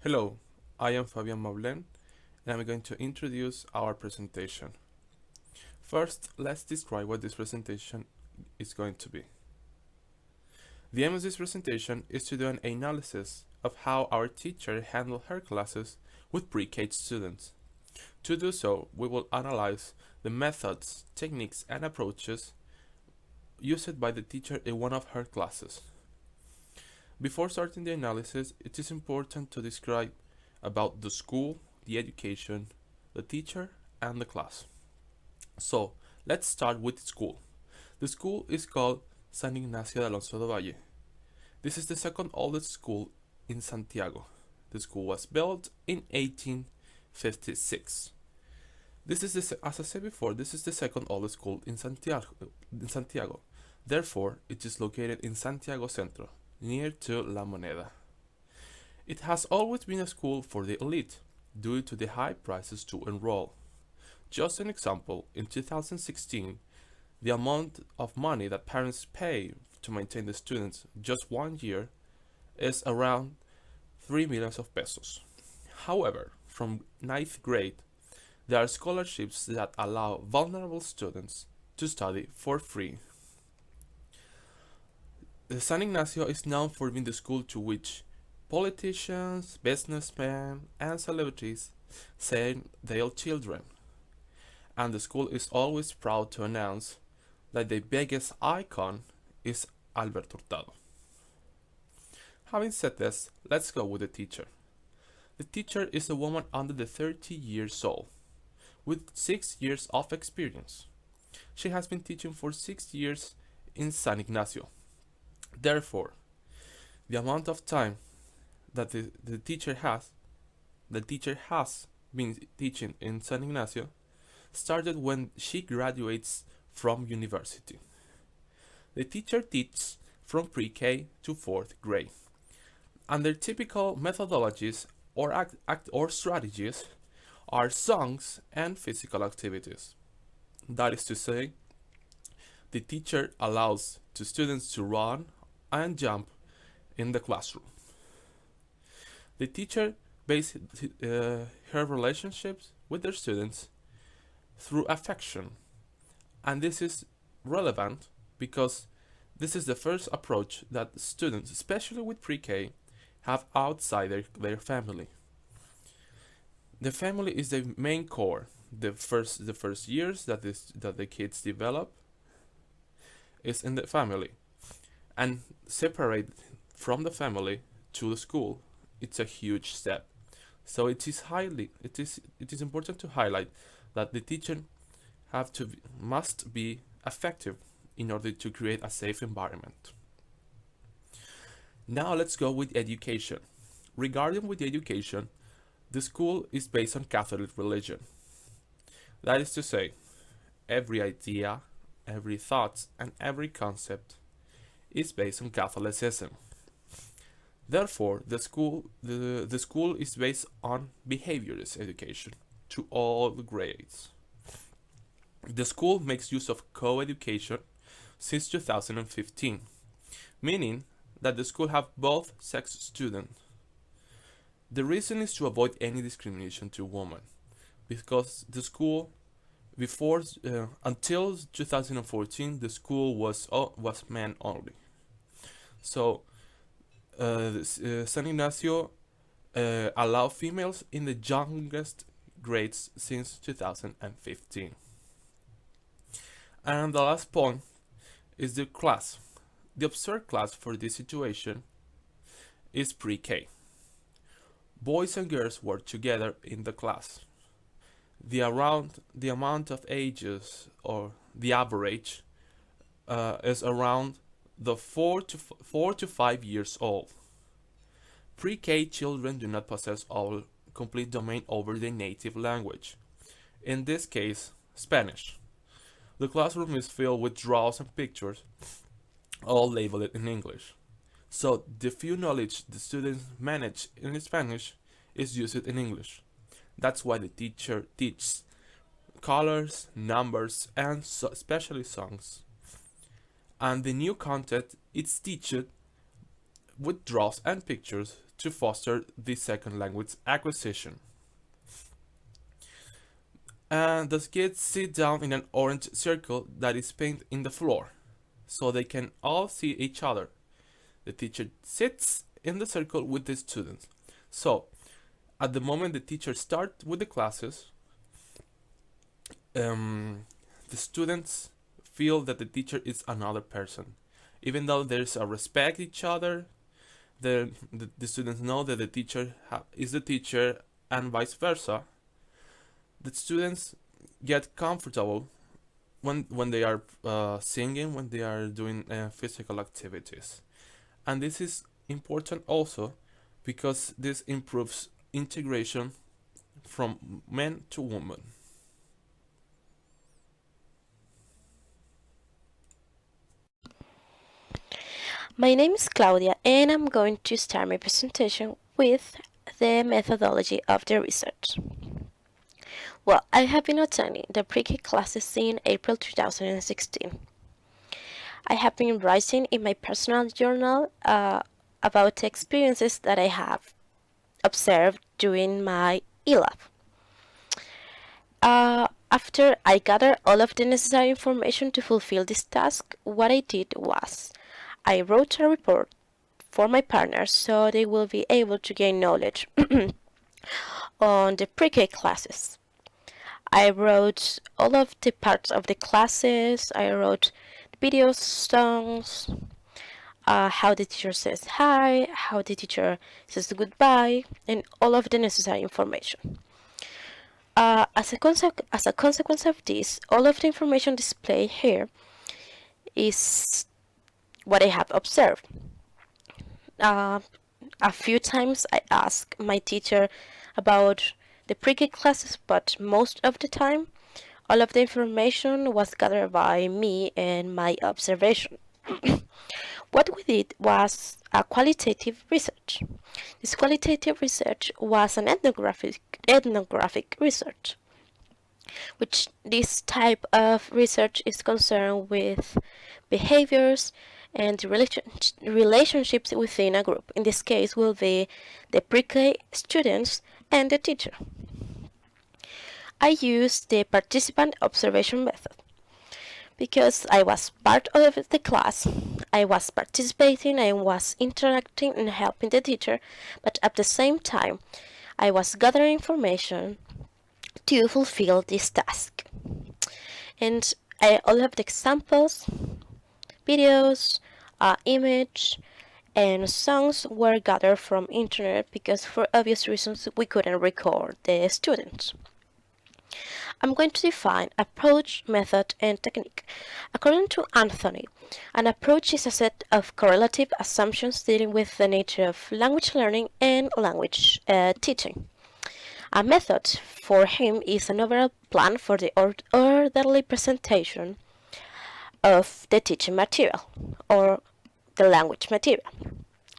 Hello, I am Fabian Maulen and I'm going to introduce our presentation. First, let's describe what this presentation is going to be. The aim of this presentation is to do an analysis of how our teacher handled her classes with pre-K students. To do so, we will analyze the methods, techniques, and approaches used by the teacher in one of her classes. Before starting the analysis, it is important to describe about the school, the education, the teacher, and the class. So, let's start with school. The school is called San Ignacio de Alonso de Valle. This is the second oldest school in Santiago. The school was built in 1856. As I said before, this is the second oldest school in Santiago. Therefore, it is located in Santiago Centro, near to La Moneda. It has always been a school for the elite, due to the high prices to enroll. Just an example, in 2016, the amount of money that parents pay to maintain the students just 1 year is around 3 million of pesos. However, from 9th grade, there are scholarships that allow vulnerable students to study for free. The San Ignacio is known for being the school to which politicians, businessmen, and celebrities send their children. And the school is always proud to announce that the biggest icon is Alberto Hurtado. Having said this, let's go with the teacher. The teacher is a woman under the 30 years old, with 6 years of experience. She has been teaching for 6 years in San Ignacio. Therefore, the amount of time that the teacher has been teaching in San Ignacio started when she graduates from university. The teacher teaches from pre-K to 4th grade, and their typical methodologies or strategies are songs and physical activities. That is to say, the teacher allows the students to run and jump in the classroom. The teacher bases her relationships with their students through affection, and this is relevant because this is the first approach that students, especially with pre-K, have outside their family. The family is the main core. The first years that the kids develop is in the family, and separate from the family to the school, it's a huge step. So it is important to highlight that the teacher must be effective in order to create a safe environment. Now let's go with education. Regarding with education, the school is based on Catholic religion. That is to say, every idea, every thought, and every concept is based on Catholicism. Therefore, the school is based on behaviorist education to all the grades. The school makes use of co-education since 2015, meaning that the school have both sex students. The reason is to avoid any discrimination to women, because the school until 2014 the school was men only. So San Ignacio allow females in the youngest grades since 2015. And the last point is the class. The observed class for this situation is pre-K. Boys and girls work together in the class. The amount of ages, or the average, is around the 4 to 5 years old. Pre-K children do not possess all complete domain over their native language. In this case, Spanish. The classroom is filled with drawings and pictures, all labeled in English. So the few knowledge the students manage in Spanish is used in English. That's why the teacher teaches colors, numbers, and especially songs. And the new content is taught with drawings and pictures to foster the second language acquisition. And the kids sit down in an orange circle that is painted in the floor, so they can all see each other. The teacher sits in the circle with the students. So, at the moment the teacher starts with the classes, the students feel that the teacher is another person. Even though there's a respect each other, the students know that the teacher is the teacher and vice versa. The students get comfortable when they are singing, when they are doing physical activities. And this is important also because this improves integration from men to women. My name is Claudia and I'm going to start my presentation with the methodology of the research. Well, I have been attending the pre-K classes since April 2016. I have been writing in my personal journal about the experiences that I have observed during my ELAB. After I gathered all of the necessary information to fulfill this task, what I did was I wrote a report for my partners so they will be able to gain knowledge on the pre-K classes. I wrote all of the parts of the classes. I wrote the videos, songs, how the teacher says hi, how the teacher says goodbye, and all of the necessary information. As a consequence of this, all of the information displayed here is what I have observed. A few times I asked my teacher about the pre-K classes, but most of the time, all of the information was gathered by me and my observation. What we did was a qualitative research. This qualitative research was an ethnographic research, which this type of research is concerned with behaviors and relationships within a group. In this case will be the pre-K students and the teacher. I used the participant observation method because I was part of the class, I was participating, I was interacting and helping the teacher, but at the same time I was gathering information to fulfill this task. And all of the examples, videos, image, and songs were gathered from internet because for obvious reasons we couldn't record the students. I'm going to define approach, method, and technique. According to Anthony, an approach is a set of correlative assumptions dealing with the nature of language learning and language teaching. A method for him is an overall plan for the orderly presentation of the teaching material or the language material.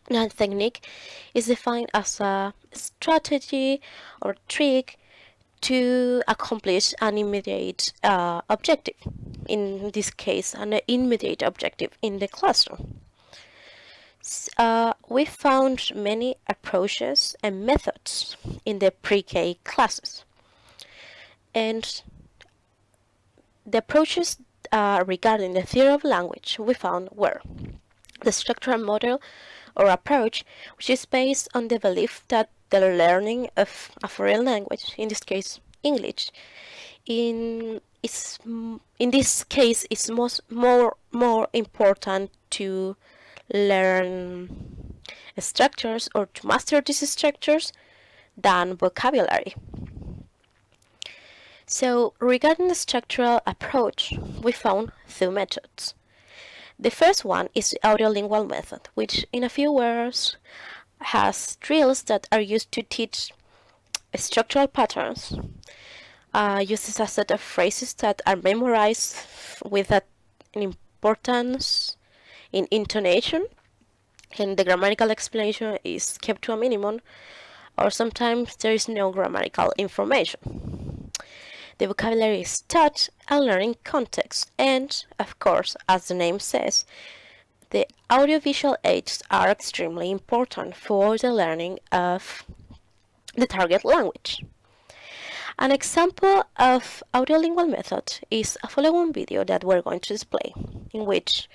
Now, technique is defined as a strategy or trick to accomplish an immediate objective. In this case, an immediate objective in the classroom. We found many approaches and methods in the pre-K classes. And the approaches regarding the theory of language we found were the structural model or approach, which is based on the belief that the learning of a foreign language, in this case English, in this case it's more important to learn structures or to master these structures than vocabulary. So regarding the structural approach, we found two methods. The first one is the audiolingual method, which in a few words has drills that are used to teach structural patterns, uses a set of phrases that are memorized with an importance in intonation, and the grammatical explanation is kept to a minimum, or sometimes there is no grammatical information. The vocabulary is taught and learning context, and, of course, as the name says, The audiovisual aids are extremely important for the learning of the target language. An example of audiolingual method is a following video that we're going to display, in which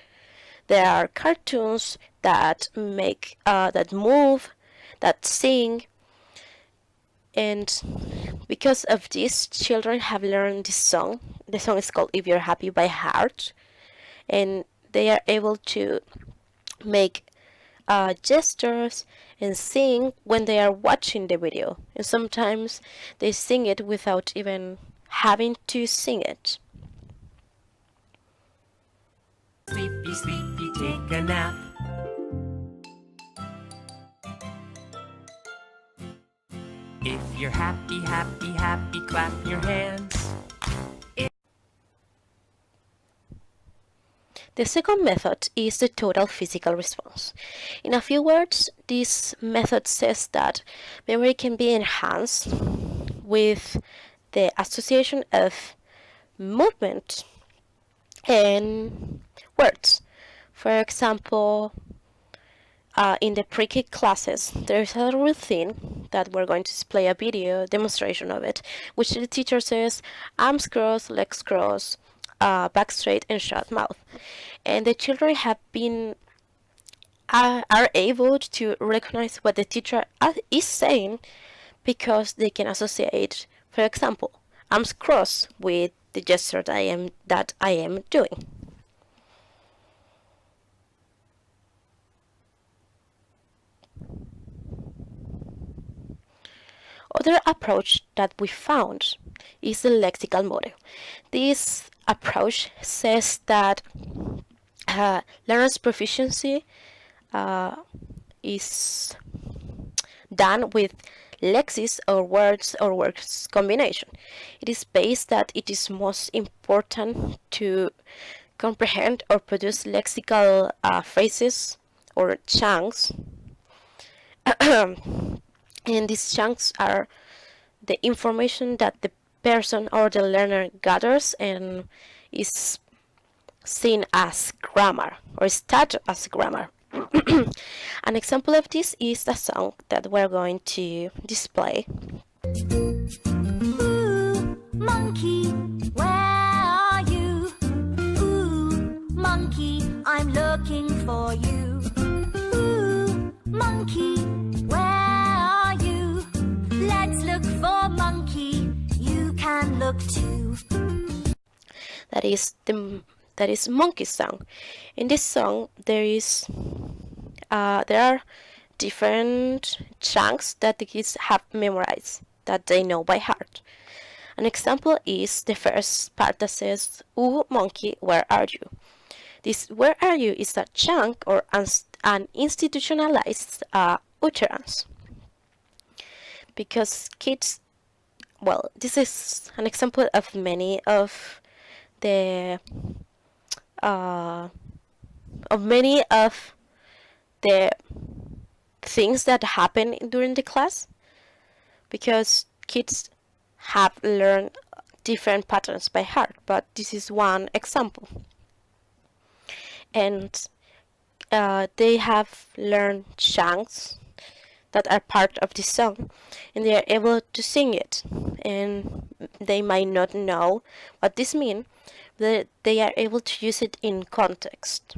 there are cartoons that that move, that sing, and because of this, children have learned this song. The song is called "If You're Happy" by heart, and they are able to make gestures and sing when they are watching the video. And sometimes they sing it without even having to sing it. Sleepy, sleepy, take a nap. If you're happy, happy, happy, clap your hands. The second method is the total physical response. In a few words, this method says that memory can be enhanced with the association of movement and words. For example, in the pre-K classes, there's a routine that we're going to display a video demonstration of it, which the teacher says, arms crossed, legs crossed, back straight and shut mouth. And the children have been are able to recognize what the teacher is saying because they can associate, for example, arms crossed with the gesture that I am doing. Other approach that we found is the lexical model. This approach says that learner's proficiency is done with lexis or words combination. It is based that it is most important to comprehend or produce lexical phrases or chunks. And these chunks are the information that the person or the learner gathers and is seen as grammar or studied as grammar. An example of this is the song that we're going to display. Ooh, monkey, where are you? Ooh, monkey, I'm looking for you. Ooh, monkey, where are you? Let's look for monkey, you can look too. That is monkey song. In this song there are different chunks that the kids have memorized that they know by heart. An example is the first part that says, "Ooh, monkey, where are you?" This "where are you" is a chunk or an institutionalized utterance. Because kids, well, this is an example of many of the things that happen during the class, because kids have learned different patterns by heart, but this is one example. And they have learned chunks that are part of the song, and they are able to sing it, and they might not know what this means, but they are able to use it in context.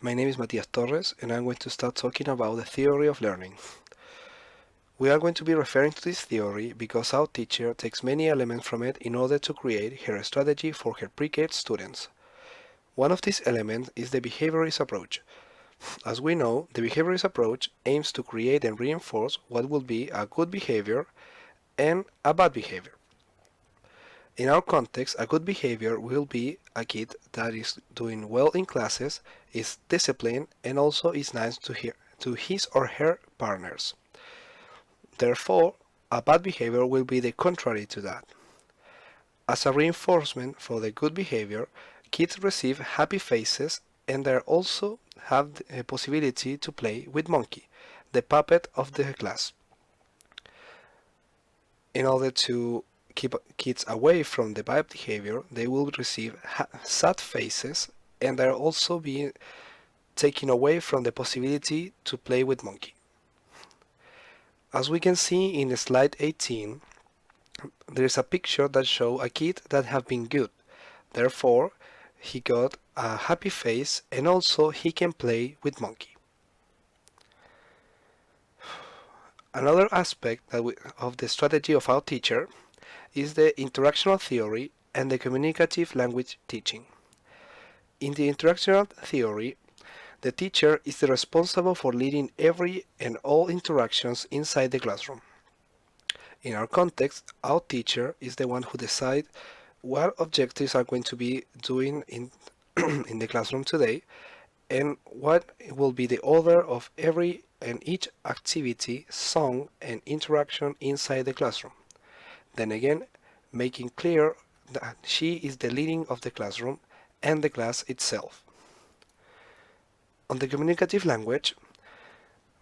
My name is Matias Torres, and I'm going to start talking about the theory of learning. We are going to be referring to this theory because our teacher takes many elements from it in order to create her strategy for her pre-K students. One of these elements is the behaviorist approach. As we know, the behaviorist approach aims to create and reinforce what will be a good behavior and a bad behavior. In our context, a good behavior will be a kid that is doing well in classes, is disciplined, and also is nice to his or her partners. Therefore, a bad behavior will be the contrary to that. As a reinforcement for the good behavior, kids receive happy faces, and they also have the possibility to play with Monkey, the puppet of the class. In order to keep kids away from the bad behavior, they will receive sad faces, and they're also being taken away from the possibility to play with monkey. As we can see in slide 18, there is a picture that shows a kid that have been good. Therefore, he got a happy face, and also he can play with monkey. Another aspect of the strategy of our teacher is the interactional theory and the communicative language teaching. In the interactional theory, the teacher is the responsible for leading every and all interactions inside the classroom. In our context, our teacher is the one who decides what objectives are going to be doing in, in the classroom today, and what will be the order of every and each activity, song, and interaction inside the classroom. Then again, making clear that she is the leading of the classroom and the class itself. On the communicative language,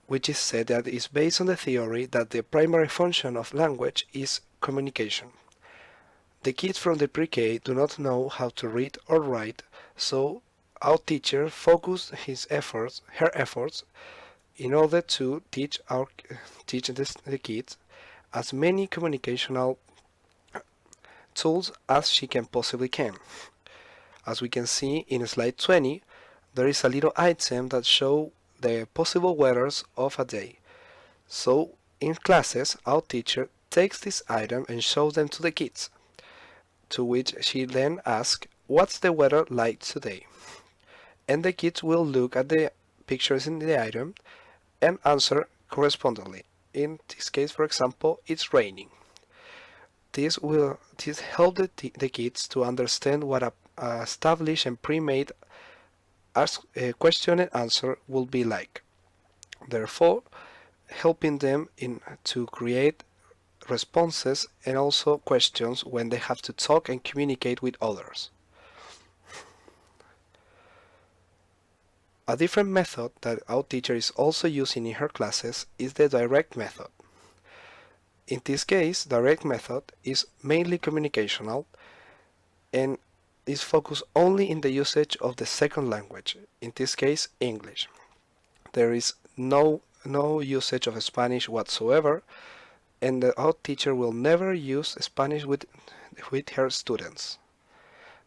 which is said that is based on the theory that the primary function of language is communication. The kids from the pre-K do not know how to read or write, so our teacher focused her efforts in order to teach the kids as many communicational tools as she possibly can. As we can see in slide 20, there is a little item that shows the possible weathers of a day. So in classes, our teacher takes this item and shows them to the kids, to which she then asks, "What's the weather like today?" And the kids will look at the pictures in the item and answer correspondingly. In this case, for example, it's raining. This help the kids to understand what a established and pre-made question and answer will be like. Therefore, helping them to create responses and also questions when they have to talk and communicate with others. A different method that our teacher is also using in her classes is the direct method. In this case, direct method is mainly communicational and is focused only in the usage of the second language, in this case English. There is no usage of Spanish whatsoever, and our teacher will never use Spanish with her students.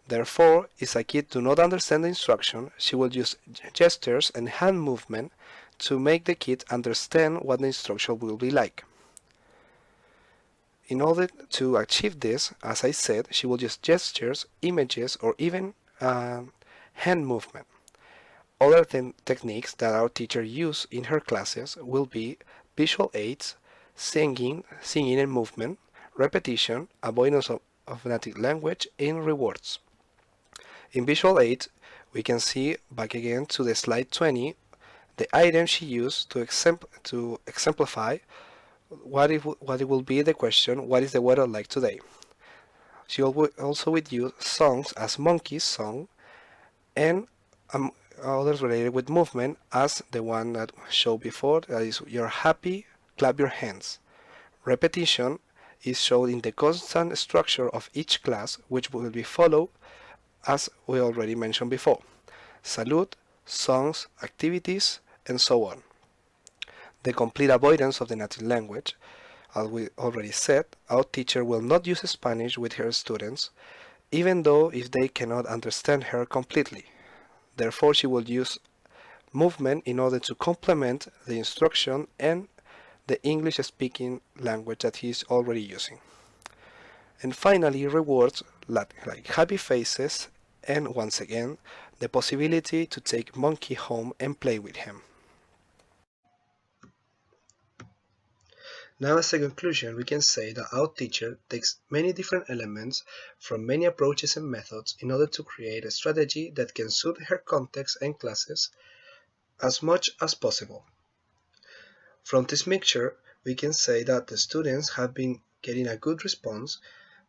Therefore, if a kid do not understand the instruction, she will use gestures and hand movement to make the kid understand what the instruction will be like. In order to achieve this, as I said, she will use gestures, images, or even hand movement. Other techniques that our teacher uses in her classes will be visual aids, singing and movement, repetition, avoidance of native language, and rewards. In visual aids, we can see back again to the slide 20, the item she used to exemplify what it will be the question, what is the weather like today? She also would use songs as Monkey's song and others related with movement as the one that showed before, that is, you're happy, clap your hands. Repetition is shown in the constant structure of each class, which will be followed as we already mentioned before. Salute, songs, activities, and so on. The complete avoidance of the native language. As we already said, our teacher will not use Spanish with her students, even though if they cannot understand her completely. Therefore, she will use movement in order to complement the instruction and the English-speaking language that he is already using. And finally, rewards like happy faces and, once again, the possibility to take Monkey home and play with him. Now, as a conclusion, we can say that our teacher takes many different elements from many approaches and methods in order to create a strategy that can suit her context and classes as much as possible. From this mixture, we can say that the students have been getting a good response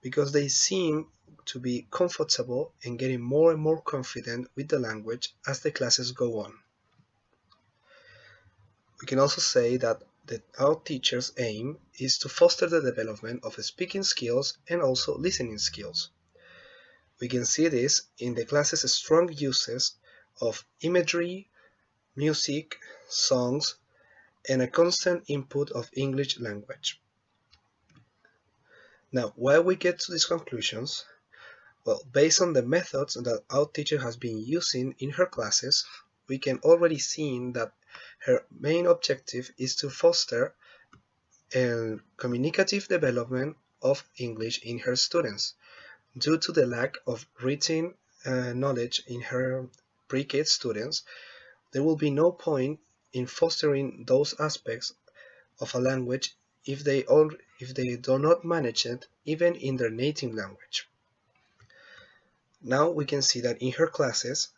because they seem to be comfortable and getting more and more confident with the language as the classes go on. We can also say that that our teacher's aim is to foster the development of speaking skills and also listening skills. We can see this in the class's strong uses of imagery, music, songs, and a constant input of English language. Now, why we get to these conclusions? Well, based on the methods that our teacher has been using in her classes, we can already see that her main objective is to foster a communicative development of English in her students. Due to the lack of written knowledge in her pre-K students, there will be no point in fostering those aspects of a language if they do not manage it even in their native language. Now we can see that in her classes,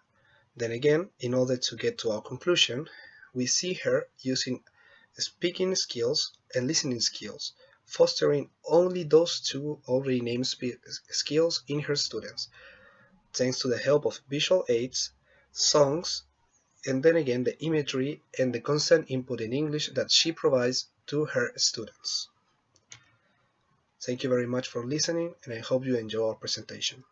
then again, in order to get to our conclusion, we see her using speaking skills and listening skills, fostering only those two already named skills in her students, thanks to the help of visual aids, songs, and then again the imagery and the constant input in English that she provides to her students. Thank you very much for listening, and I hope you enjoy our presentation.